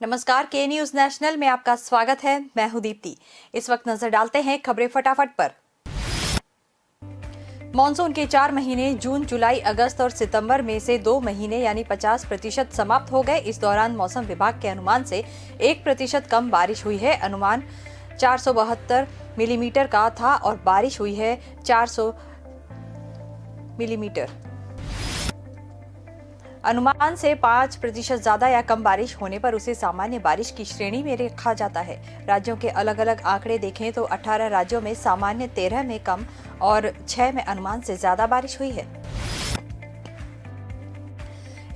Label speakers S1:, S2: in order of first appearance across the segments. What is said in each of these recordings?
S1: नमस्कार, के news national में आपका स्वागत है। मैं हूं दीप्ति। इस वक्त नजर डालते हैं खबरें फटाफट पर। मॉनसून के 4 महीने जून, जुलाई, अगस्त और सितंबर में से 2 महीने यानी 50% समाप्त हो गए। इस दौरान मौसम विभाग के अनुमान से 1% कम बारिश हुई है। अनुमान 472 मिलीमीटर का था और बारिश हुई है 400 मिलीमीटर। अनुमान से 5% ज्यादा या कम बारिश होने पर उसे सामान्य बारिश की श्रेणी में रखा जाता है। राज्यों के अलग अलग आंकड़े देखें तो 18 राज्यों में सामान्य, 13 में कम और 6 में अनुमान से ज्यादा बारिश हुई है।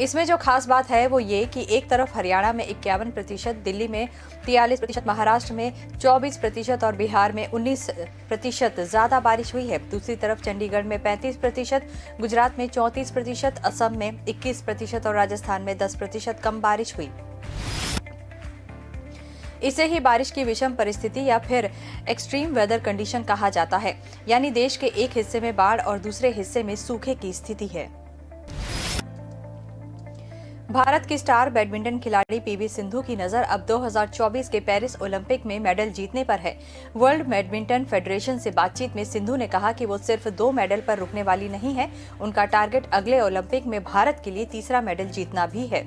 S1: इसमें जो खास बात है वो ये कि एक तरफ हरियाणा में 51%, दिल्ली में 43%, महाराष्ट्र में 24% और बिहार में 19% ज्यादा बारिश हुई है। दूसरी तरफ चंडीगढ़ में 35%, गुजरात में 34%, असम में 21% और राजस्थान में 10% कम बारिश हुई। इसे ही बारिश की विषम परिस्थिति या फिर एक्सट्रीम वेदर कंडीशन कहा जाता है, यानी देश के एक हिस्से में बाढ़ और दूसरे हिस्से में सूखे की स्थिति है। भारत की स्टार बैडमिंटन खिलाड़ी पीवी सिंधु की नजर अब 2024 के पेरिस ओलंपिक में मेडल जीतने पर है। वर्ल्ड बैडमिंटन फेडरेशन से बातचीत में सिंधु ने कहा कि वो सिर्फ 2 मेडल पर रुकने वाली नहीं है। उनका टारगेट अगले ओलंपिक में भारत के लिए तीसरा मेडल जीतना भी है।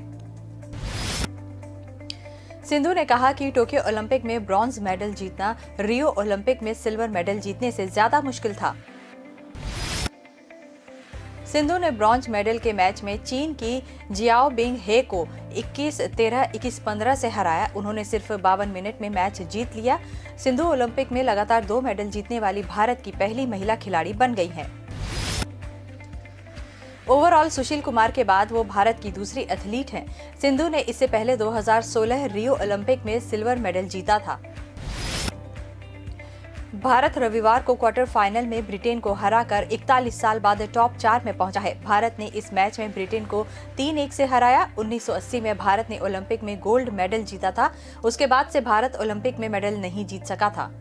S1: सिंधु ने कहा कि टोक्यो ओलंपिक में ब्रॉन्ज मेडल जीतना रियो ओलंपिक में सिल्वर मेडल जीतने से ज्यादा मुश्किल था। सिंधु ने ब्रॉन्ज मेडल के मैच में चीन की जियाओ बिंग हे को 21-13, 21-15 से हराया। उन्होंने सिर्फ 52 मिनट में मैच जीत लिया। सिंधु ओलंपिक में लगातार 2 मेडल जीतने वाली भारत की पहली महिला खिलाड़ी बन गई हैं। ओवरऑल सुशील कुमार के बाद वो भारत की दूसरी एथलीट हैं। सिंधु ने इससे पहले 2016 रियो ओलंपिक में सिल्वर मेडल जीता था। भारत रविवार को क्वार्टर फाइनल में ब्रिटेन को हराकर 41 साल बाद टॉप 4 में पहुंचा है। भारत ने इस मैच में ब्रिटेन को 3-1 से हराया। 1980 में भारत ने ओलंपिक में गोल्ड मेडल जीता था। उसके बाद से भारत ओलंपिक में मेडल नहीं जीत सका था।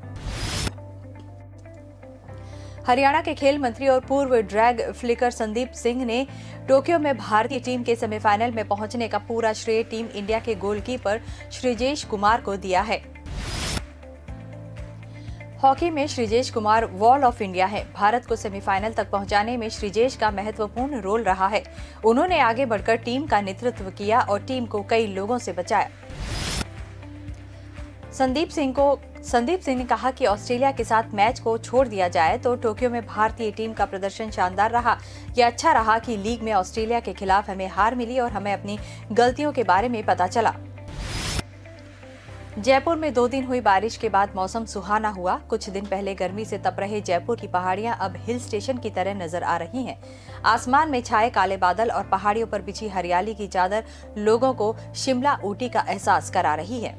S1: हरियाणा के खेल मंत्री और पूर्व ड्रैग फ्लिकर संदीप सिंह ने टोक्यो में भारतीय टीम के सेमीफाइनल में पहुंचने का पूरा श्रेय टीम इंडिया के गोलकीपर श्रीजेश कुमार को दिया है। हॉकी में Sreejesh Kumar wall of India है। भारत को सेमीफाइनल तक पहुंचाने में श्रीजेश का महत्वपूर्ण रोल रहा है। उन्होंने आगे बढ़कर टीम का नेतृत्व किया और टीम को कई लोगों से बचाया। संदीप सिंह ने कहा कि ऑस्ट्रेलिया के साथ मैच को छोड़ दिया जाए तो टोक्यो में भारतीय टीम का प्रदर्शन शानदार रहा। यह अच्छा रहा कि लीग में ऑस्ट्रेलिया के खिलाफ हमें हार मिली और हमें अपनी गलतियों के बारे में पता चला। जयपुर में 2 दिन हुई बारिश के बाद मौसम सुहाना हुआ। कुछ दिन पहले गर्मी से तप रहे जयपुर की पहाड़ियां अब हिल स्टेशन की तरह नजर आ रही हैं। आसमान में छाए काले बादल और पहाड़ियों पर बिछी हरियाली की चादर लोगों को शिमला ऊटी का एहसास करा रही है।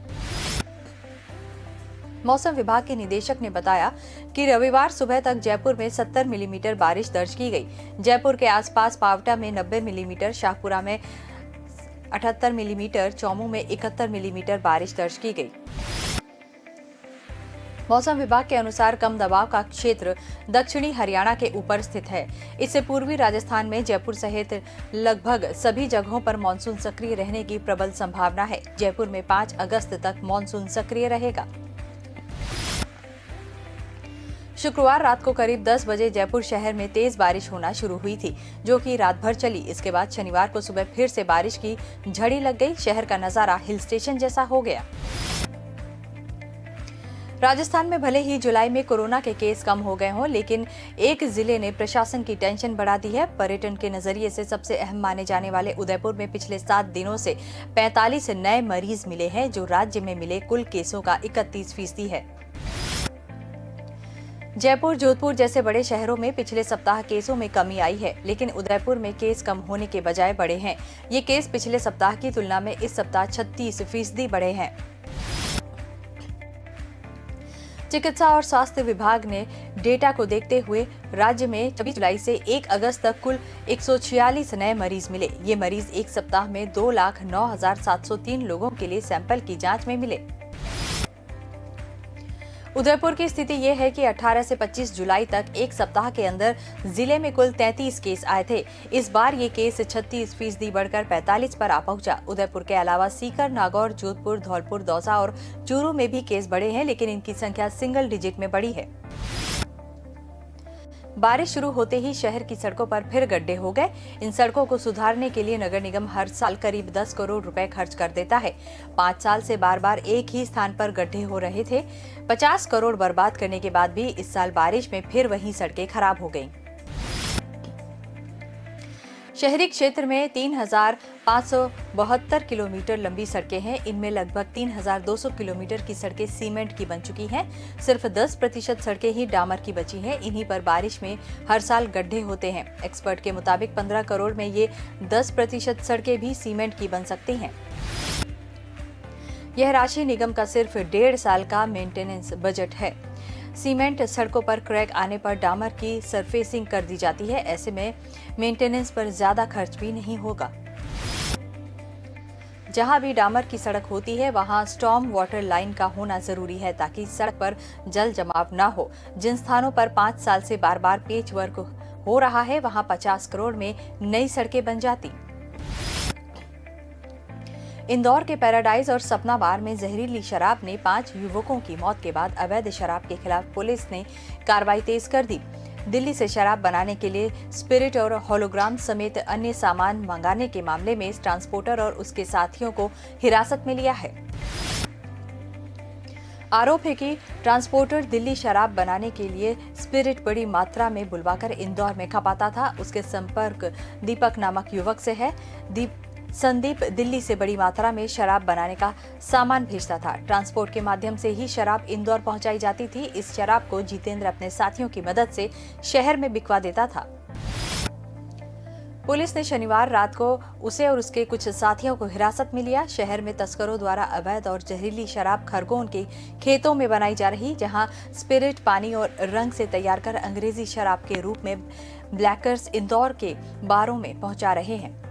S1: मौसम विभाग के निदेशक ने बताया कि रविवार सुबह तक जयपुर में 70 मिलीमीटर बारिश दर्ज की गई। जयपुर के आसपास पावटा में 90 मिलीमीटर, शाहपुरा में 78 मिलीमीटर, चौमू में 71 मिलीमीटर बारिश दर्ज की गई। मौसम विभाग के अनुसार कम दबाव का क्षेत्र दक्षिणी हरियाणा के ऊपर स्थित है। इससे पूर्वी राजस्थान में जयपुर सहित लगभग सभी जगहों पर मानसून सक्रिय रहने की प्रबल संभावना है। जयपुर में 5 अगस्त तक मानसून सक्रिय रहेगा। शुक्रवार रात को करीब 10 बजे जयपुर शहर में तेज बारिश होना शुरू हुई थी, जो कि रात भर चली। इसके बाद शनिवार को सुबह फिर से बारिश की झड़ी लग गई। शहर का नजारा हिल स्टेशन जैसा हो गया। राजस्थान में भले ही जुलाई में कोरोना के केस कम हो गए हों, लेकिन एक जिले ने प्रशासन की टेंशन बढ़ा दी है। पर्यटन के नजरिए से सबसे अहम माने जाने वाले उदयपुर में पिछले 7 दिनों से 45 नए मरीज मिले हैं, जो राज्य में मिले कुल केसों का 31% है। जयपुर, जोधपुर जैसे बड़े शहरों में पिछले सप्ताह केसों में कमी आई है, लेकिन उदयपुर में केस कम होने के बजाय बढ़े हैं। ये केस पिछले सप्ताह की तुलना में इस सप्ताह 36% बढ़े हैं। चिकित्सा और स्वास्थ्य विभाग ने डेटा को देखते हुए राज्य में 24 जुलाई से 1 अगस्त तक कुल 146 नए मरीज मिले। ये मरीज एक सप्ताह में 2,09,703 लोगों के लिए सैंपल की जांच में मिले। उदयपुर की स्थिति ये है कि 18 से 25 जुलाई तक एक सप्ताह के अंदर जिले में कुल 33 केस आए थे। इस बार ये केस 36% बढ़कर 45 पर आ पहुंचा। उदयपुर के अलावा सीकर, नागौर, जोधपुर, धौलपुर, दौसा और चूरू में भी केस बढ़े हैं, लेकिन इनकी संख्या सिंगल डिजिट में बढ़ी है। बारिश शुरू होते ही शहर की सड़कों पर फिर गड्ढे हो गए। इन सड़कों को सुधारने के लिए नगर निगम हर साल करीब 10 करोड़ रुपए खर्च कर देता है। 5 साल से बार बार एक ही स्थान पर गड्ढे हो रहे थे। 50 करोड़ बर्बाद करने के बाद भी इस साल बारिश में फिर वही सड़कें खराब हो गईं। शहरी क्षेत्र में 3,572 किलोमीटर लंबी सड़कें हैं। इनमें लगभग 3,200 किलोमीटर की सड़कें सीमेंट की बन चुकी हैं। सिर्फ 10% सड़कें ही डामर की बची हैं। इन्हीं पर बारिश में हर साल गड्ढे होते हैं। एक्सपर्ट के मुताबिक 15 करोड़ में ये 10% सड़कें भी सीमेंट की बन सकती हैं। यह राशि निगम का सिर्फ 1.5 साल का मेंटेनेंस बजट है। सीमेंट सड़कों पर क्रैक आने पर डामर की सरफेसिंग कर दी जाती है। ऐसे में मेंटेनेंस पर ज्यादा खर्च भी नहीं होगा। जहां भी डामर की सड़क होती है वहां स्टॉर्म वाटर लाइन का होना जरूरी है, ताकि सड़क पर जल जमाव न हो। जिन स्थानों पर 5 साल से बार बार पेच वर्क हो रहा है वहां 50 करोड़ में नई सड़कें बन जाती। इंदौर के पैराडाइज और सपना बार में जहरीली शराब ने 5 युवकों की मौत के बाद अवैध शराब के खिलाफ पुलिस ने कार्रवाई तेज कर दी। दिल्ली से शराब बनाने के लिए स्पिरिट और होलोग्राम समेत अन्य सामान मंगाने के मामले में ट्रांसपोर्टर और उसके साथियों को हिरासत में लिया है। आरोप है कि ट्रांसपोर्टर दिल्ली शराब बनाने के लिए स्पिरिट बड़ी मात्रा में बुलवाकर इंदौर में खपाता था। उसके संपर्क दीपक नामक युवक से है। संदीप दिल्ली से बड़ी मात्रा में शराब बनाने का सामान भेजता था। ट्रांसपोर्ट के माध्यम से ही शराब इंदौर पहुंचाई जाती थी। इस शराब को जितेंद्र अपने साथियों की मदद से शहर में बिकवा देता था। पुलिस ने शनिवार रात को उसे और उसके कुछ साथियों को हिरासत में लिया। शहर में तस्करों द्वारा अवैध और जहरीली शराब खरगोन के खेतों में बनाई जा रही, जहां स्पिरिट पानी और रंग से तैयार कर अंग्रेजी शराब के रूप में ब्लैकर्स इंदौर के बारों में पहुंचा रहे हैं।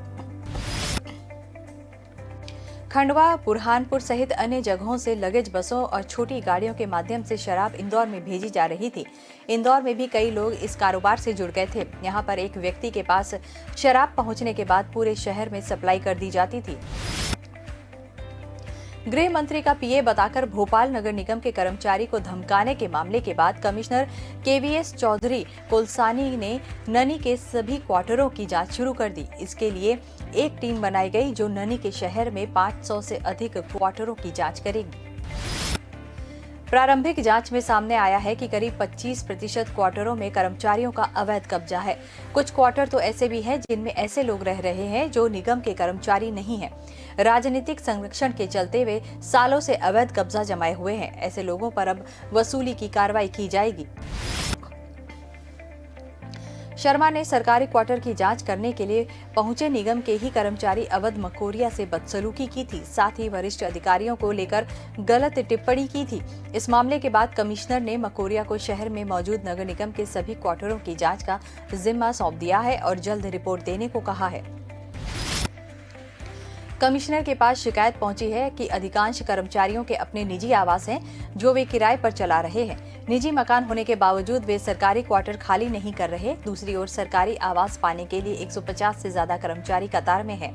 S1: खंडवा, बुरहानपुर सहित अन्य जगहों से लगेज बसों और छोटी गाड़ियों के माध्यम से शराब इंदौर में भेजी जा रही थी। इंदौर में भी कई लोग इस कारोबार से जुड़ गए थे। यहां पर एक व्यक्ति के पास शराब पहुंचने के बाद पूरे शहर में सप्लाई कर दी जाती थी। गृह मंत्री का पीए बताकर भोपाल नगर निगम के कर्मचारी को धमकाने के मामले के बाद कमिश्नर केवीएस चौधरी कोलसानी ने ननी के सभी क्वार्टरों की जांच शुरू कर दी। इसके लिए एक टीम बनाई गई जो ननी के शहर में 500 से अधिक क्वार्टरों की जांच करेगी। प्रारंभिक जांच में सामने आया है कि करीब 25% क्वार्टरों में कर्मचारियों का अवैध कब्जा है। कुछ क्वार्टर तो ऐसे भी हैं जिनमें ऐसे लोग रह रहे हैं जो निगम के कर्मचारी नहीं हैं। राजनीतिक संरक्षण के चलते वे सालों से अवैध कब्जा जमाए हुए हैं। ऐसे लोगों पर अब वसूली की कार्रवाई की जाएगी। शर्मा ने सरकारी क्वार्टर की जांच करने के लिए पहुंचे निगम के ही कर्मचारी अवध मकोरिया से बदसलूकी की थी। साथ ही वरिष्ठ अधिकारियों को लेकर गलत टिप्पणी की थी। इस मामले के बाद कमिश्नर ने मकोरिया को शहर में मौजूद नगर निगम के सभी क्वार्टरों की जांच का जिम्मा सौंप दिया है और जल्द रिपोर्ट देने को कहा है। कमिश्नर के पास शिकायत पहुंची है कि अधिकांश कर्मचारियों के अपने निजी आवास हैं जो वे किराए पर चला रहे हैं। निजी मकान होने के बावजूद वे सरकारी क्वार्टर खाली नहीं कर रहे। दूसरी ओर सरकारी आवास पाने के लिए 150 से ज्यादा कर्मचारी कतार में हैं।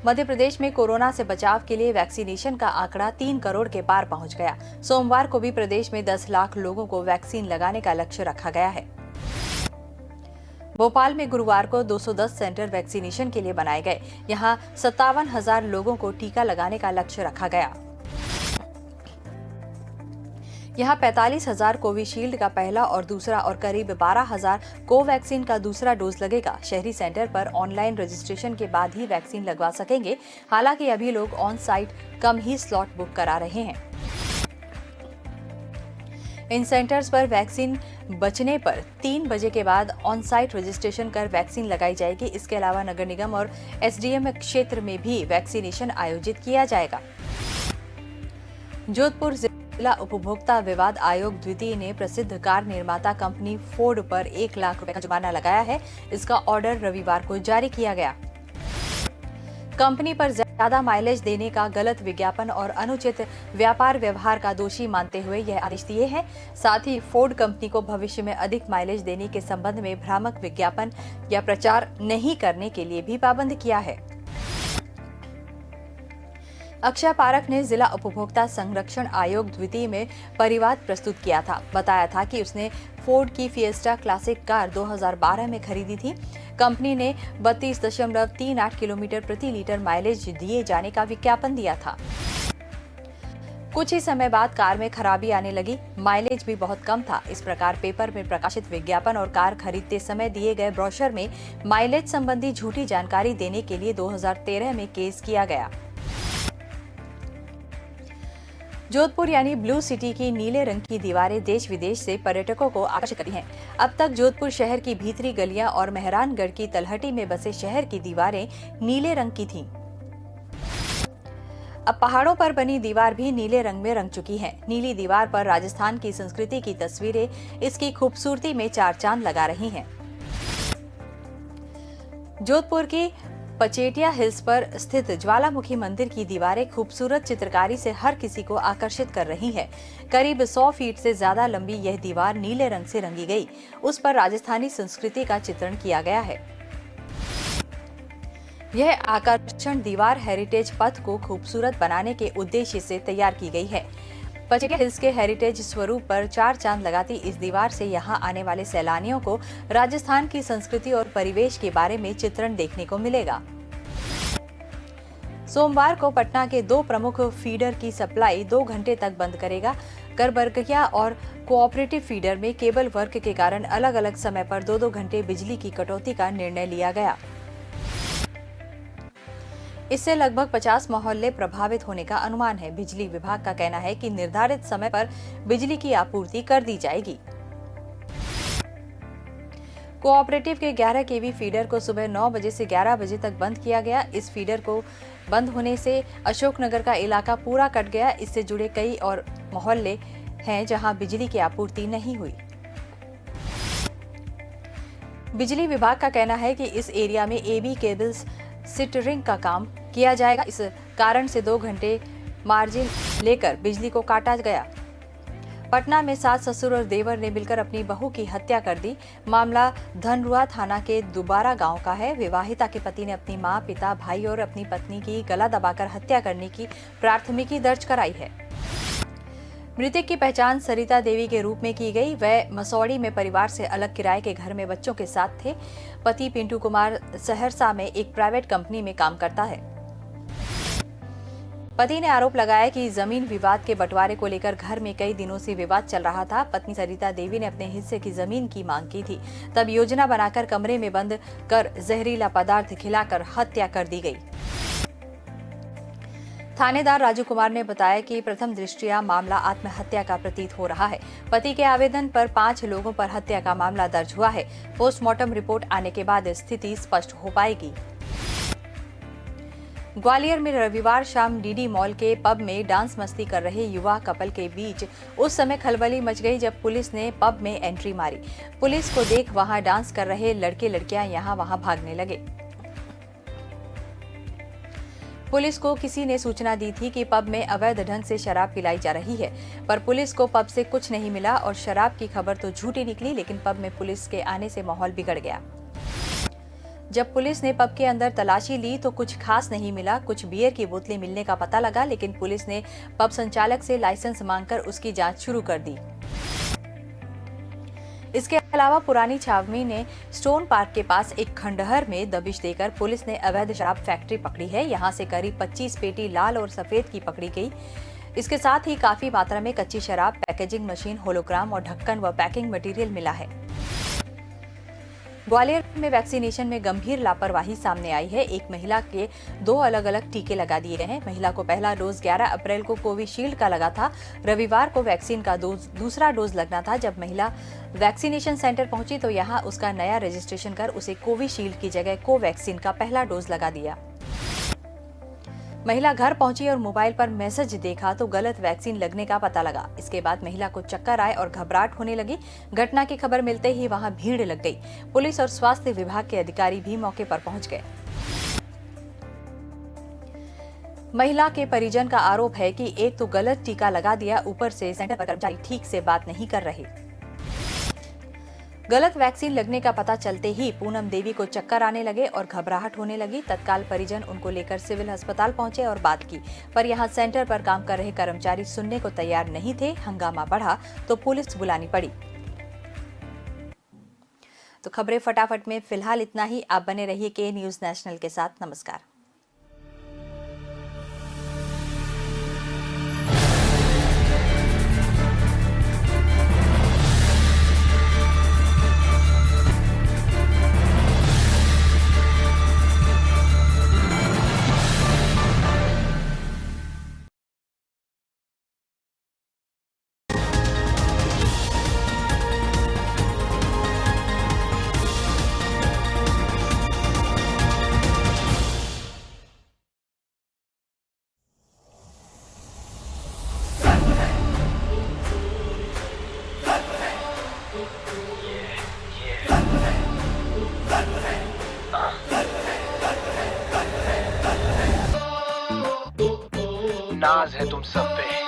S1: मध्य प्रदेश में कोरोना से बचाव के लिए वैक्सीनेशन का आंकड़ा 3 करोड़ के पार पहुंच गया। सोमवार को भी प्रदेश में 10 लाख लोगों को वैक्सीन लगाने का लक्ष्य रखा गया है। भोपाल में गुरुवार को 210 सेंटर वैक्सीनेशन के लिए बनाए गए। यहां 57,000 लोगों को टीका लगाने का लक्ष्य रखा गया। यहां 45,000 कोविशील्ड का पहला और दूसरा और करीब 12,000 कोवैक्सीन का दूसरा डोज लगेगा। शहरी सेंटर पर ऑनलाइन रजिस्ट्रेशन के बाद ही वैक्सीन लगवा सकेंगे। हालांकि अभी लोग on site come he slot book करा रहे हैं। इन सेंटर्स पर वैक्सीन बचने पर 3 बजे के बाद ऑन साइट रजिस्ट्रेशन कर वैक्सीन लगाई जाएगी। इसके अलावा नगर निगम और एसडीएम क्षेत्र में भी वैक्सीनेशन आयोजित किया जाएगा। जोधपुर जिला उपभोक्ता विवाद आयोग द्वितीय ने प्रसिद्ध कार निर्माता कंपनी फोर्ड पर 1 लाख रुपए का जुर्माना लगाया है। इसका ऑर्डर रविवार को जारी किया गया। कंपनी पर ज्यादा माइलेज देने का गलत विज्ञापन और अनुचित व्यापार व्यवहार का दोषी मानते हुए यह आदेश दिए हैं। साथ ही फोर्ड कंपनी को भविष्य में अधिक माइलेज देने के संबंध में भ्रामक विज्ञापन या प्रचार नहीं करने के लिए भी पाबंद किया है। अक्षय पारख ने जिला उपभोक्ता संरक्षण आयोग द्वितीय में परिवाद प्रस्तुत किया था। बताया था कि उसने फोर्ड की फिएस्टा क्लासिक कार 2012 में खरीदी थी। कंपनी ने 32.38 किलोमीटर प्रति लीटर माइलेज दिए जाने का विज्ञापन दिया था। कुछ ही समय बाद कार में खराबी आने लगी, माइलेज भी बहुत कम था। इस प्रकार पेपर में प्रकाशित विज्ञापन और कार खरीदते समय दिए गए ब्रोशर में माइलेज संबंधी झूठी जानकारी देने के लिए 2013 में केस किया गया। जोधपुर यानी ब्लू सिटी की नीले रंग की दीवारें देश विदेश से पर्यटकों को आकर्षित करती हैं। अब तक जोधपुर शहर की भीतरी गलियां और मेहरानगढ़ की तलहटी में बसे शहर की दीवारें नीले रंग की थीं। अब पहाड़ों पर बनी दीवार भी नीले रंग में रंग चुकी है। नीली दीवार पर राजस्थान की संस्कृति की तस्वीरें इसकी खूबसूरती में चार चांद लगा रही हैं। जोधपुर की पचेटिया हिल्स पर स्थित ज्वालामुखी मंदिर की दीवारें खूबसूरत चित्रकारी से हर किसी को आकर्षित कर रही है। करीब 100 फीट से ज्यादा लंबी यह दीवार नीले रंग से रंगी गई। उस पर राजस्थानी संस्कृति का चित्रण किया गया है। यह आकर्षण दीवार हेरिटेज पथ को खूबसूरत बनाने के उद्देश्य से तैयार की गई है। पचेटिया हिल्स के हेरिटेज स्वरूप पर चार चांद लगाती इस दीवार से यहां आने वाले सैलानियों को राजस्थान की संस्कृति और परिवेश के बारे में चित्रण देखने को मिलेगा। सोमवार को पटना के दो प्रमुख फीडर की सप्लाई 2 घंटे तक बंद करेगा। करबरगिया और कोऑपरेटिव फीडर में केबल वर्क के कारण अलग अलग समय पर 2-2 घंटे बिजली की कटौती का निर्णय लिया गया। इससे लगभग 50 मोहल्ले प्रभावित होने का अनुमान है। बिजली विभाग का कहना है कि निर्धारित समय पर बिजली की आपूर्ति कर दी जाएगी। कोऑपरेटिव के 11 केवी फीडर को सुबह 9 बजे से 11 बजे तक बंद किया गया। इस फीडर को बंद होने से अशोकनगर का इलाका पूरा कट गया। इससे जुड़े कई और मोहल्ले हैं जहां बिजली की आपूर्ति नहीं हुई। बिजली विभाग का कहना है कि इस एरिया में एबी केबल्स सिटरिंग का काम किया जाएगा। इस कारण से 2 घंटे मार्जिन लेकर बिजली को काटा गया। पटना में सास ससुर और देवर ने मिलकर अपनी बहू की हत्या कर दी। मामला धनरुआ थाना के दुबारा गांव का है। विवाहिता के पति ने अपनी मां, पिता, भाई और अपनी पत्नी की गला दबाकर हत्या करने की प्राथमिकी दर्ज कराई है। मृतक की पहचान सरिता देवी के रूप में की गई। वह मसौड़ी में परिवार से अलग किराए के घर में बच्चों के साथ थे। पति पिंटू कुमार सहरसा में एक प्राइवेट कंपनी में काम करता है। पति ने आरोप लगाया कि जमीन विवाद के बंटवारे को लेकर घर में कई दिनों से विवाद चल रहा था। पत्नी सरिता देवी ने अपने हिस्से की जमीन की मांग की थी। तब योजना बनाकर कमरे में बंद कर जहरीला पदार्थ खिलाकर हत्या कर दी गई। थानेदार राजू कुमार ने बताया कि प्रथम दृष्टया मामला आत्महत्या का प्रतीत हो रहा है। पति के आवेदन पर 5 लोगों पर हत्या का मामला दर्ज हुआ है। पोस्टमार्टम रिपोर्ट आने के बाद स्थिति स्पष्ट हो पाएगी। ग्वालियर में रविवार शाम डीडी मॉल के पब में डांस मस्ती कर रहे युवा कपल के बीच उस समय खलबली मच गई जब पुलिस ने पब में एंट्री मारी। पुलिस को देख वहां डांस कर रहे लड़के लड़कियां यहां वहां भागने लगे। पुलिस को किसी ने सूचना दी थी कि पब में अवैध ढंग से शराब पिलाई जा रही है, पर पुलिस को पब से कुछ नहीं मिला और शराब की खबर तो झूठी निकली। लेकिन पब में पुलिस के आने से माहौल बिगड़ गया। जब पुलिस ने पब के अंदर तलाशी ली तो कुछ खास नहीं मिला। कुछ बियर की बोतलें मिलने का पता लगा, लेकिन पुलिस ने पब संचालक से लाइसेंस मांगकर उसकी जांच शुरू कर दी। इसके अलावा पुरानी छावनी ने स्टोन पार्क के पास एक खंडहर में दबिश देकर पुलिस ने अवैध शराब फैक्ट्री पकड़ी है। यहां से करीब 25 पेटी लाल और सफेद की पकड़ी गई। इसके साथ ही काफी मात्रा में कच्ची शराब, पैकेजिंग मशीन, होलोग्राम और ढक्कन व पैकिंग मटेरियल मिला है। ग्वालियर में वैक्सीनेशन में गंभीर लापरवाही सामने आई है। एक महिला के 2 अलग अलग टीके लगा दिए गए हैं। महिला को पहला डोज 11 अप्रैल को कोविशील्ड का लगा था। रविवार को वैक्सीन का दूसरा डोज लगना था। जब महिला वैक्सीनेशन सेंटर पहुंची तो यहां उसका नया रजिस्ट्रेशन कर उसे कोविशील्ड की जगह कोवैक्सीन का पहला डोज लगा दिया। महिला घर पहुंची और मोबाइल पर मैसेज देखा तो गलत वैक्सीन लगने का पता लगा। इसके बाद महिला को चक्कर आए और घबराहट होने लगी। घटना की खबर मिलते ही वहां भीड़ लग गई। पुलिस और स्वास्थ्य विभाग के अधिकारी भी मौके पर पहुंच गए। महिला के परिजन का आरोप है कि एक तो गलत टीका लगा दिया, ऊपर से सेंटर पर कर्मचारी ठीक से बात नहीं कर रहे। गलत वैक्सीन लगने का पता चलते ही पूनम देवी को चक्कर आने लगे और घबराहट होने लगी। तत्काल परिजन उनको लेकर सिविल अस्पताल पहुंचे और बात की, पर यहां सेंटर पर काम कर रहे कर्मचारी सुनने को तैयार नहीं थे। हंगामा बढ़ा तो पुलिस बुलानी पड़ी। तो खबरें फटाफट में फिलहाल इतना ही। आप बने रहिए के न्यूज नेशनल के साथ। नमस्कार।
S2: नाज है तुम सब पे,